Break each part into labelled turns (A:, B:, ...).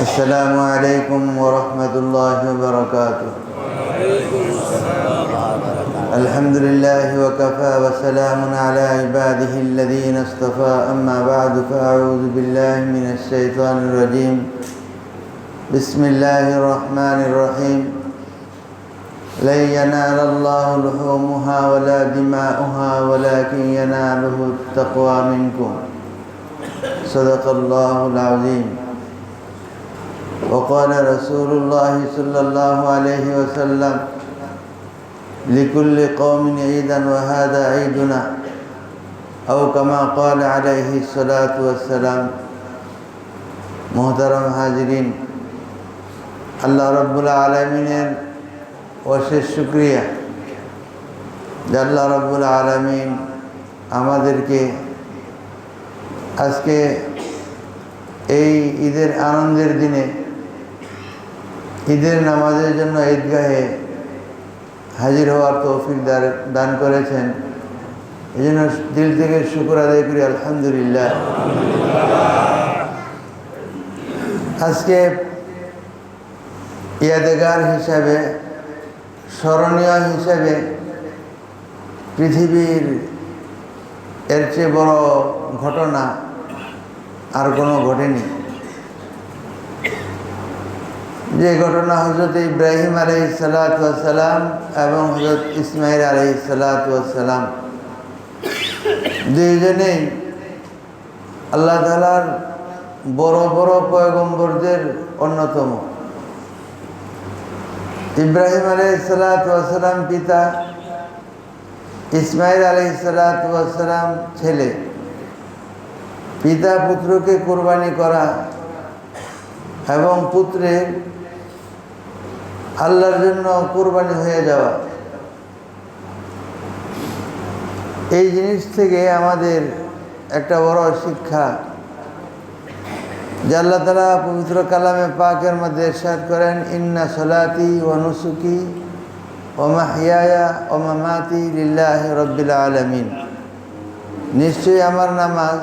A: السلام عليكم ورحمة الله وبركاته. الحمد لله وكفى وسلام على عباده الذين اصطفى. أما بعد فأعوذ بالله من الشيطان الرجيم. بسم الله الرحمن الرحيم. لن ينال الله لحومها ولا دماؤها ولكن يناله التقوى منكم. صدق الله العظيم. وقال رسول الله صلى الله عليه وسلم: لكل قوم عيدا وهذا عيدنا، أو كما قال عليه الصلاة والسلام. মোহতারাম হাজিরিন, আল্লাহ রব্বুল আলামিনের অশেষ শুকরিয়া যে আল্লাহ রব্বুল আলামিন আমাদেরকে আজকে এই ঈদের আনন্দের দিনে ঈদের নামাজের জন্য ঈদগাহে হাজির হওয়ার তৌফিক দান করেছেন। এই জন্য দিল থেকে শুকর আদায় করি, আলহামদুলিল্লাহ। আজকে ইয়াদগার হিসাবে, স্মরণীয় হিসাবে পৃথিবীর এর চেয়ে বড় ঘটনা আর কোনো ঘটেনি। যে ঘটনা হযরত ইব্রাহিম আলাইহিসসালাতু ওয়াসসালাম এবং হযরত ইসমাঈল আলাইহিসসালাতু ওয়াসসালাম দুইজনেই আল্লাহ তাআলার বড় বড় পয়গম্বরদের অন্যতম। ইব্রাহিম আলাইহিসসালাতু ওয়াসসালাম পিতা, ইসমাঈল আলাইহিসসালাতু ওয়াসসালাম ছেলে। পিতা পুত্রকে কুরবানি করা এবং পুত্রের আল্লাহর জন্য কুরবানি হয়ে যাওয়া, এই জিনিস থেকে আমাদের একটা বড় শিক্ষা যে আল্লাহ তাআলা পবিত্র কালামে পাকের মধ্যে ইরশাদ করেন: ইন্না সলাতি ওয়া নুসুকি ওয়া মাহইয়ায়া ওয়া মামাতি লিল্লাহি রাব্বিল আলামিন। নিশ্চয়ই আমার নামাজ,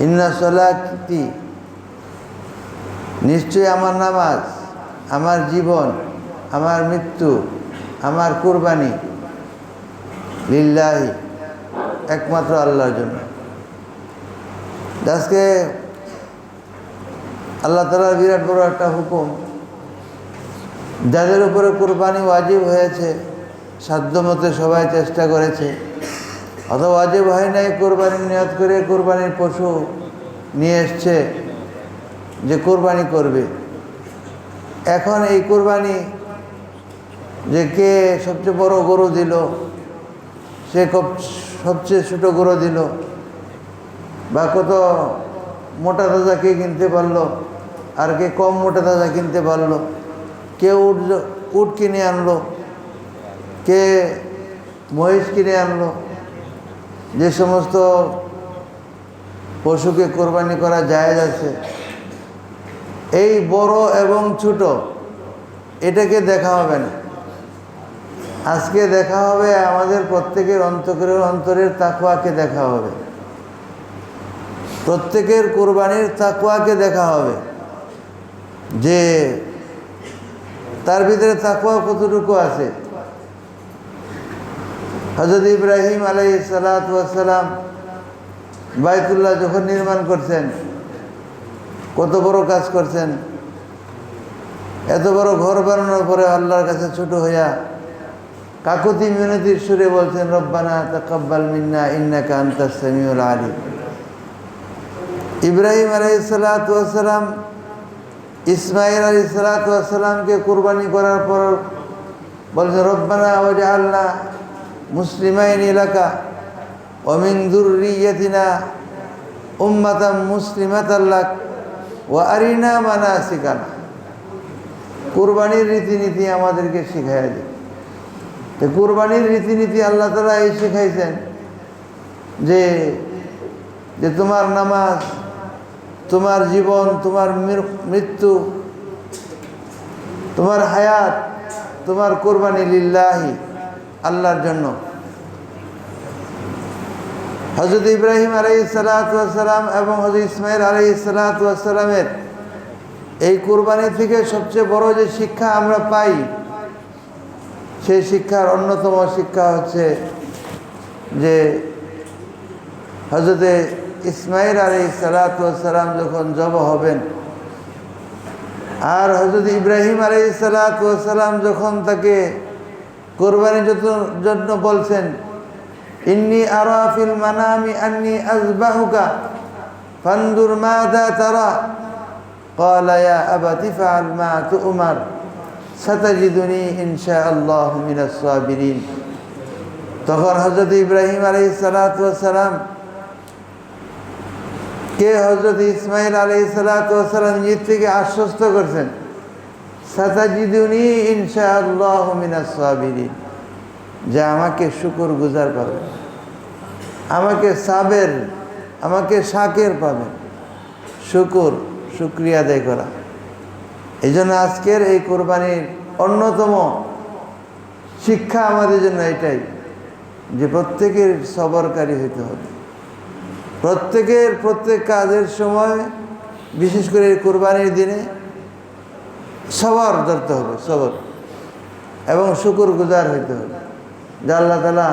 A: ইন্না সলাতি, নিশ্চয়ই আমার নামাজ, আমার জীবন, আমার মৃত্যু, আমার কুরবানি লিল্লাহি, একমাত্র আল্লাহর জন্য। আজকে আল্লাহ তাআলার বিরাট বড় একটা হুকুম, যাদের উপরে কুরবানি ওয়াজিব হয়েছে সাধ্যমতো সবাই চেষ্টা করেছে, অথবা ওয়াজিব হয় নাই, কুরবানির নিয়ত করে কুরবানির পশু নিয়ে এসছে যে কুরবানি করবে। এখন এই কুরবানি যে কে সবচেয়ে বড় গরু দিল, সে সবচেয়ে ছোটো গরু দিল, বা কত মোটা তাজা কে কিনতে পারলো আর কে কম মোটা তাজা কিনতে পারলো, কে উট কিনে আনলো, কে মহিষ কিনে আনলো। যে সমস্ত পশুকে কোরবানি করা জায়েজ আছে, এই বড় এবং ছোট এটাকে দেখা হবে না। আজকে দেখা হবে আমাদের প্রত্যেকের অন্তরের তাকওয়াকে দেখা হবে, প্রত্যেকের কোরবানির তাকওয়াকে দেখা হবে, যে তার ভিতরে তাকওয়া কতটুকু আছে। হযরত ইব্রাহিম আলাইহিসসালাতু ওয়াসসালাম বাইতুল্লাহ যখন নির্মাণ করছেন, কত বড় কাজ করছেন। এত বড় ঘর বানানোর পরে আল্লাহর কাছে ছোট হইয়া কাকুতি মিনতির সুরে বলছেন: রব্বানা তাকাব্বাল মিন্না ইন্নাকা আনতাস সামিউল আলিম। ইব্রাহিম আলাইহিসসালাতু ওয়াসসালাম ইসমাঈল আলাইহিসসালাতু ওয়াসসালামকে কুরবানি করার পর বলছেন: রব্বানা ওয়াজআলনা মুসলিমাইনি লাকা ওয়া মিন যুররিয়্যাতিনা উম্মাতাম মুসলিমাতাল লাক ওয়া আরিনা মানাসিকানা। কুরবানির রীতিনীতি আমাদেরকে শিখাইয়া দিই। তো কুরবানির রীতিনীতি আল্লাহ তাআলা এই শিখাইছেন যে যে তোমার নামাজ, তোমার জীবন, তোমার মৃত্যু, তোমার হায়াত, তোমার কুরবানি লিল্লাহি, আল্লাহর জন্য। হযরত ইব্রাহিম আলাইহিসসালাম এবং হযরত ইসমাঈল আলাইহিসসালামের এই কুরবানি থেকে সবচেয়ে বড় যে শিক্ষা আমরা পাই, সেই শিক্ষার অন্যতম শিক্ষা হচ্ছে যে হযরত ইসমাঈল আলাইহিসসালাম যখন জবাহ হবেন আর হযরত ইব্রাহিম আলাইহিসসালাম যখন তাকে কুরবানির জন্য বলছেন, ইন্নী আরা ফিল মানামি আন্নী আযবাহুকা ফানজুর মাযা তারা ক্বালা ইয়া আবাতি ফাআল মা তু'মার সাতাজিদুনি ইনশাআল্লাহু মিনাস সাবিরিন। তখন হযরত ইব্রাহিম আলাইহিসসালাম কে হযরত ইসমাঈল আলাইহিসসালাম নিজে থেকে আশ্বস্ত করছেন, সাতাজিদুনি ইনশাআল্লাহু মিনাস সাবিরিন, যে আমাকে শুকরগুজার পাবেন, আমাকে সাবের, আমাকে শাকের পাবেন। শুকরিয়া আদায় করা। এই জন্য আজকের এই কোরবানির অন্যতম শিক্ষা আমাদের জন্য এটাই যে প্রত্যেকের সবরকারী হইতে হবে, প্রত্যেক কাজের সময়, বিশেষ করে কোরবানির দিনে সবর ধরতে হবে, সবর, এবং শুকরগুজার হইতে হবে যে আল্লাহ তাআলা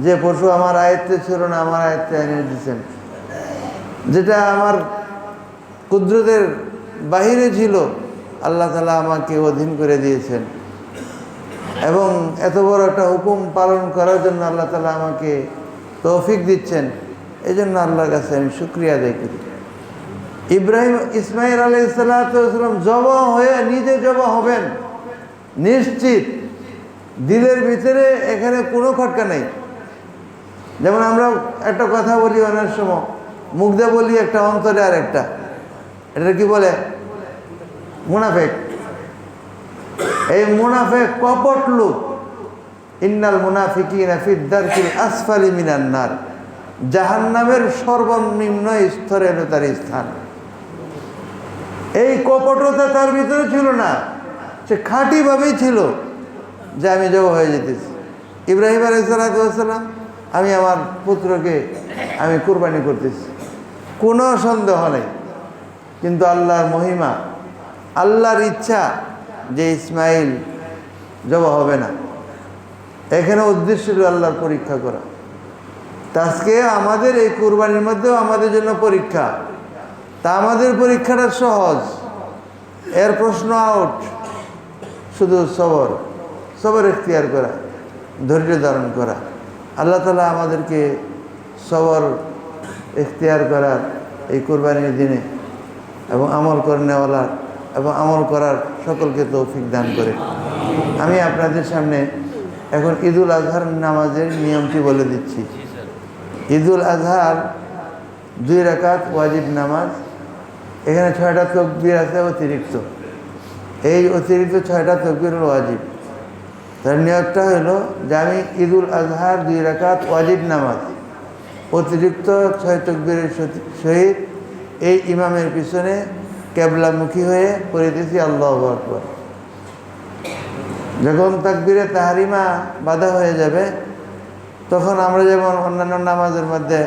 A: যে পশু আমার আয়ত্তে ছিল না আমার আয়ত্তে এনে দিয়েছেন, যেটা আমার কুদরতের বাহিরে ছিল আল্লাহ তাআলা আমাকে অধীন করে দিয়েছেন, এবং এত বড় একটা হুকুম পালন করার জন্য আল্লাহ তাআলা আমাকে তৌফিক দিচ্ছেন। এই জন্য আল্লাহর কাছে আমি শুকরিয়া আদায় করি। ইসমাঈল আলাইহিসসালাম জবাহ হয়ে নিজে জবাহ হবেন নিশ্চিত, দিলের ভিতরে এখানে কোনো খটকা নেই। যেমন আমরা একটা কথা বলি অনেক সময়, মুখ দিয়ে বলি একটা, অন্তরে আর একটা, এটা কি বলে? মুনাফেক। এই মুনাফেক কপট লোক। ইন্নাল মুনাফিকিনা ফিদ দারকিল আসফালি মিনান নার, জাহান্নামের সর্বনিম্ন স্তরে হলো তার স্থান। এই কপটতা তার ভিতরে ছিল না, সে খাঁটিভাবেই ছিল যে আমি জবাহ হয়ে যেতেছি। ইব্রাহিম আলাইহিসসালাম, আমি আমার পুত্রকে আমি কুরবানি করতেছি, কোনো সন্দেহ নেই। কিন্তু আল্লাহর মহিমা, আল্লাহর ইচ্ছা যে ইসমাঈল জবাহ হবে না, এখানে উদ্দেশ্য ছিল আল্লাহর পরীক্ষা করা। আজকে আমাদের এই কুরবানির মধ্যেও আমাদের জন্য পরীক্ষা, তা আমাদের পরীক্ষাটা সহজ, এর প্রশ্ন আউট, শুধু সবর ইখতিয়ার করা, ধৈর্য ধারণ করা। আল্লাহ তাআলা আমাদেরকে সবর ইখতিয়ার করার এই কুরবানির দিনে এবং আমল করেনেওয়ালার এবং আমল করার সকলকে তৌফিক দান করে। আমি আপনাদের সামনে এখন ঈদুল আজহার নামাজের নিয়মটি বলে দিচ্ছি। ঈদুল আজহার 2 রাকাত ওয়াজিব নামাজ, এখানে 6টা তাকবীর আছে অতিরিক্ত। এই অতিরিক্ত 6টা তাকবীর হলো ওয়াজিব। তার নিয়তটা হলো যে আমি ঈদুল আজহার 2 রাকাত ওয়াজিব নামাজ অতিরিক্ত 6 তাকবীরের সহিত এই ইমামের পিছনে কেবলামুখী হয়ে পড়িতেছি আল্লাহু আকবার। যখন তাকবীরে তাহরিমা বাধা হয়ে যাবে, তখন আমরা যেমন অন্যান্য নামাজের মধ্যে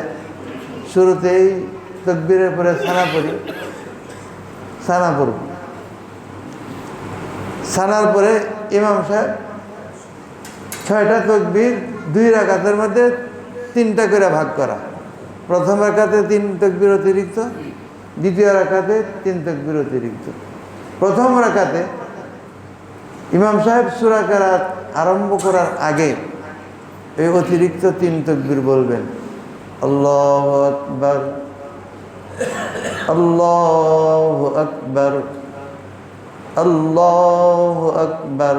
A: শুরুতেই তাকবীরের পরে সানা পড়ি, সানা পড়ব, সানার পরে ইমাম সাহেব 6টা তাকবীর 2 রাকাতের মধ্যে 3টা করে ভাগ করা। প্রথম রাকাতে 3 তাকবীর অতিরিক্ত, দ্বিতীয় রাকাতে 3 তাকবীর অতিরিক্ত। প্রথম রাকাতে ইমাম সাহেব সূরা কেরাত আরম্ভ করার আগে এই অতিরিক্ত 3 তাকবীর বলবেন, আল্লাহু আকবার, আল্লাহু আকবার, আল্লাহু আকবার।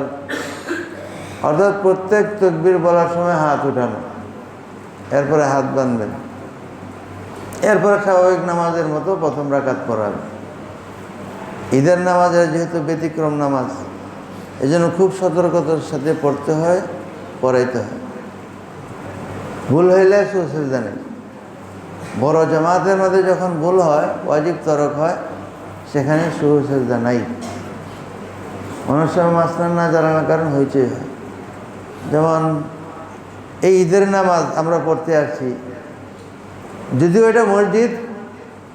A: অর্থাৎ প্রত্যেক তাকবীর বলার সময় হাত উঠানো, এরপরে হাত বাঁধবেন, এরপরে স্বাভাবিক নামাজের মতো প্রথম রাকাত পড়াবেন। ঈদের নামাজের যেহেতু ব্যতিক্রম নামাজ, এই জন্য খুব সতর্কতার সাথে পড়তে হয়, পড়াইতে হয়। ভুল হইলে সুসিজদা নেই। বড় জামাতের মধ্যে যখন ভুল হয়, ওয়াজিব তরক হয়, সেখানে সুসিজদা নাই। অনেক সময় মাসলান না জানানোর কারণ হইচই হয়। যেমন এই ঈদের নামাজ আমরা পড়তে আসছি, যদিও এটা মসজিদ,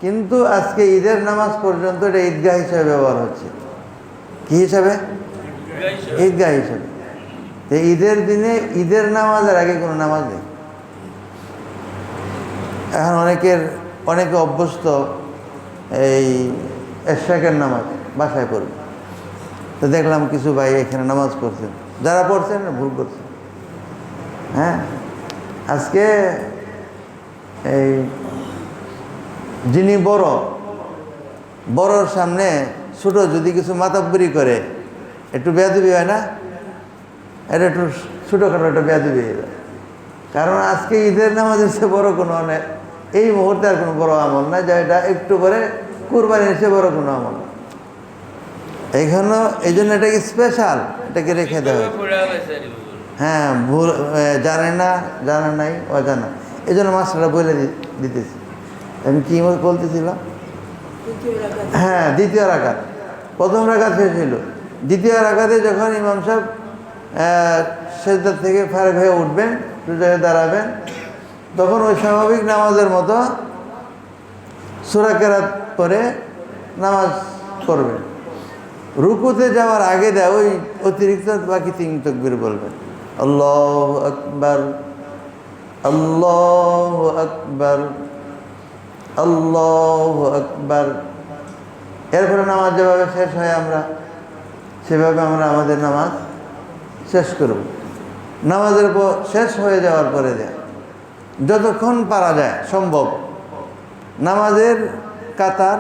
A: কিন্তু আজকে ঈদের নামাজ পর্যন্ত এটা ঈদগাহ হিসাবে ব্যবহার হচ্ছে। কি হিসাবে? ঈদগাহ হিসাবে। তো ঈদের দিনে ঈদের নামাজের আগে কোনো নামাজ নেই। এখন অনেকে অভ্যস্ত এই এশরাকের নামাজ বাসায় পড়বে। তো দেখলাম কিছু ভাই এখানে নামাজ পড়ছেন, যারা পড়ছেন ভুল করছেন। হ্যাঁ, আজকে এই যিনি বড়র সামনে ছোট যদি কিছু মাতাব্বরি করে একটু বেয়াদবি হয় না? এটা একটু ছোটোখাটো একটা বেয়াদবি হয়ে যায়। কারণ আজকে ঈদের নামাজের চেয়ে বড় কোনো এই মুহূর্তে আর কোনো বড় আমল না, যা এটা একটু পরে কুরবানির চেয়ে বড় কোনো আমল না। এইখানে এই জন্য এটাকে স্পেশাল, এটাকে রেখে দেওয়া হয়। হ্যাঁ, ভুল জানে নাই অজানা, এই জন্য মাস্টাররা বলে দিতেছি। আমি কি বলতেছিলাম? হ্যাঁ, দ্বিতীয় রাকাত। প্রথম রাকাত শেষ হইল, দ্বিতীয় রাকাতে যখন ইমাম সাহেব সেজদা থেকে ফারেক হয়ে উঠবেন, জায়গায় দাঁড়াবেন, তখন ওই স্বাভাবিক নামাজের মতো সূরা কেরাত পরে নামাজ পড়বেন। রুকুতে যাওয়ার আগে দেয় ওই অতিরিক্ত বাকি 3 তাকবীর বলবেন, আল্লাহু আকবার, আল্লাহু আকবার, আল্লাহু আকবার। এরপরে নামাজ যেভাবে শেষ হয় সেভাবে আমরা আমাদের নামাজ শেষ করব। নামাজের পর শেষ হয়ে যাওয়ার পরে যতক্ষণ পারা যায় সম্ভব নামাজের কাতার,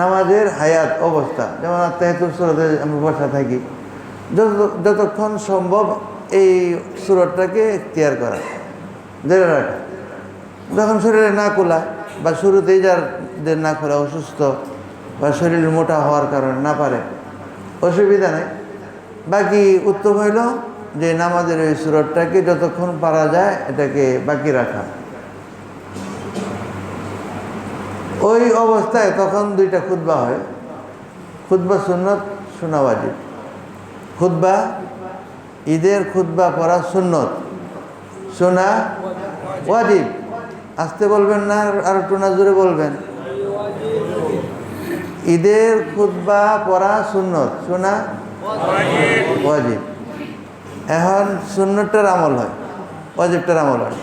A: নামাজের হায়াত অবস্থা, যেমন আত্মাহিয়াতুল সূরাতে আমরা বসা থাকি, যতক্ষণ সম্ভব এই সূরাটাকে ইখতিয়ার করা, ধরে রাখা। যখন শরীরে না কুলায় বা শুরুতেই যাদের না খোলা অসুস্থ বা শরীর মোটা হওয়ার কারণে না পারে, অসুবিধা নেই। বাকি উত্তম হইল যে নামাজের ওই সূরাটাকে যতক্ষণ পারা যায় এটাকে বাকি রাখা। ওই অবস্থায় তখন 2টা খুতবা হয়। খুতবা সুন্নত, শোনা ওয়াজিব। খুতবা, ঈদের খুতবা পড়া সুন্নত, শোনা ওয়াজিব। আসতে বলবেন না, আর একটু না জোরে বলবেন। ঈদের খুতবা পড়া সুন্নত, শোনা ওয়াজিব। এখন সুন্নতটার আমল হয়, ওয়াজিবটার আমল হয়।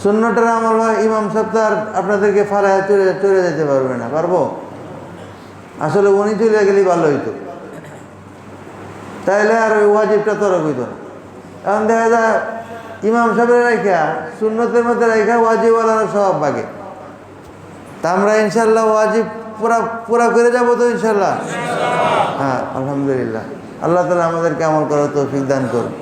A: সুন্নতটার আমল হয়, ইমাম সাহেব তো আর আপনাদেরকে ফালায় চলে যেতে পারবে না। পারবো? আসলে উনি চলে গেলেই ভালো হইতো, তাইলে আর ওই ওয়াজিবটা তরক হইতো না। এখন দেখা যায় ইমাম সাহেবের রেখা সুন্নতের মধ্যে রেখা ওয়াজিবওয়ালারা সব ভাগে। তা আমরা ইনশাল্লাহ ওয়াজিব পুরা করে যাবো তো ইনশাল্লাহ। হ্যাঁ, আলহামদুলিল্লাহ। আল্লাহ তাআলা আমাদেরকে আমল করার তৌফিক দান করুন।